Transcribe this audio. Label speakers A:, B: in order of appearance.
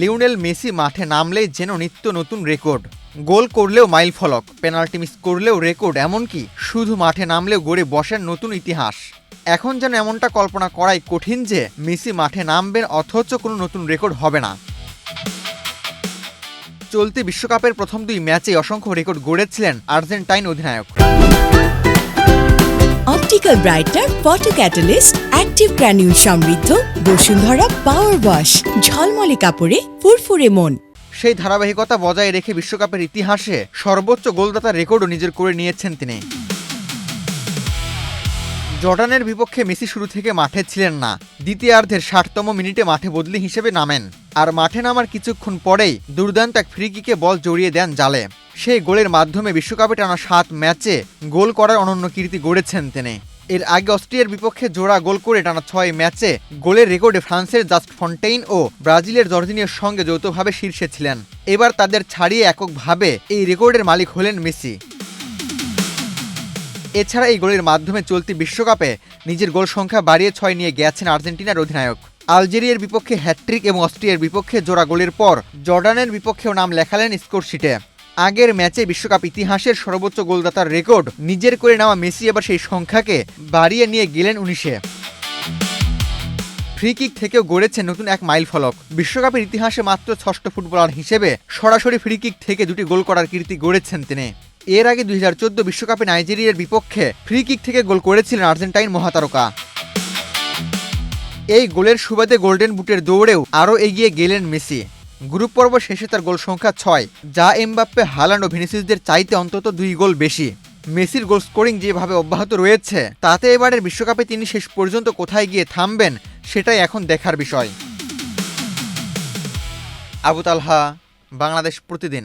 A: Lionel Messi মাঠে নামলেই যেন নিত্য নতুন রেকর্ড। গোল করলেও মাইল ফলক, পেনাল্টি মিস করলেও রেকর্ড, এমনকি শুধু মাঠে নামলেও গড়ে বসেন নতুন ইতিহাস। এখন যেন এমনটা কল্পনা করাই কঠিন যে মেসি মাঠে নামবেন অথচ কোনো নতুন রেকর্ড হবে না। চলতি বিশ্বকাপের প্রথম 2 ম্যাচেই অসংখ্য রেকর্ড গড়েছিলেন আর্জেন্টাইন অধিনায়ক।
B: Optical brighter photo catalyst active granule সমৃদ্ধ বসুন্ধরা পাওয়ার ওয়াশ, ঝলমলে কাপড়ে ফুরফুরে মন।
A: সেই ধারাবাহিকতা বজায় রেখে বিশ্বকাপের ইতিহাসে সর্বোচ্চ গোলদাতার রেকর্ডও নিজের করে নিয়েছেন তিনি। জর্ডানের বিপক্ষে মেসি শুরু থেকে মাঠে ছিলেন না। দ্বিতীয়ার্ধের 60তম মিনিটে মাঠে বদলি হিসেবে নামেন, আর মাঠে নামার কিছুক্ষণ পরেই দুর্দান্ত এক ফ্রি কিকে বল জড়িয়ে দেন জালে। সেই গোলের মাধ্যমে বিশ্বকাপে টানা 7 ম্যাচে গোল করার অনন্য কীর্তি গড়েছেন তিনি। এর আগে অস্ট্রিয়ার বিপক্ষে জোড়া গোল করে টানা 6 ম্যাচে গোলের রেকর্ডে ফ্রান্সের জাস্ট ফন্টেইন ও ব্রাজিলের জর্জিনিয়োর সঙ্গে যৌথভাবে শীর্ষে ছিলেন। এবার তাদের ছাড়িয়ে এককভাবে এই রেকর্ডের মালিক হলেন মেসি। এছাড়া এই গোলের মাধ্যমে চলতি বিশ্বকাপে নিজের গোল সংখ্যা বাড়িয়ে 6 নিয়ে গেছেন আর্জেন্টিনার অধিনায়ক। আলজেরিয়ার বিপক্ষে হ্যাটট্রিক এবং অস্ট্রিয়ার বিপক্ষে জোড়া গোলের পর জর্ডানের বিপক্ষেও নাম লেখালেন স্কোরশিটে। আগের ম্যাচে বিশ্বকাপ ইতিহাসের সর্বোচ্চ গোলদাতার রেকর্ড নিজের করে নেওয়া মেসি এবার সেই সংখ্যাকে বাড়িয়ে নিয়ে গেলেন 19-এ। ফ্রি কিক থেকেও গড়েছেন নতুন এক মাইল ফলক। বিশ্বকাপের ইতিহাসে মাত্র 6ষ্ঠ ফুটবলার হিসেবে সরাসরি ফ্রি কিক থেকে 2টি গোল করার কীর্তি গড়েছেন তিনি। এর আগে 2014 বিশ্বকাপে নাইজেরিয়ার বিপক্ষে ফ্রি কিক থেকে গোল করেছিলেন আর্জেন্টাইন মহাতারকা। এই গোলের সুবাদে গোল্ডেন বুটের দৌড়েও আরও এগিয়ে গেলেন মেসি। গ্রুপ পর্ব শেষে তার গোল সংখ্যা 6, যা এমবাপ্পে, হালান্ড ও ভিনিসিয়াসদের চাইতে অন্তত 2 গোল বেশি। মেসির গোল স্কোরিং যেভাবে অব্যাহত রয়েছে তাতে এবারের বিশ্বকাপে তিনি শেষ পর্যন্ত কোথায় গিয়ে থামবেন সেটাই এখন দেখার বিষয়। আবু তালহা, বাংলাদেশ প্রতিদিন।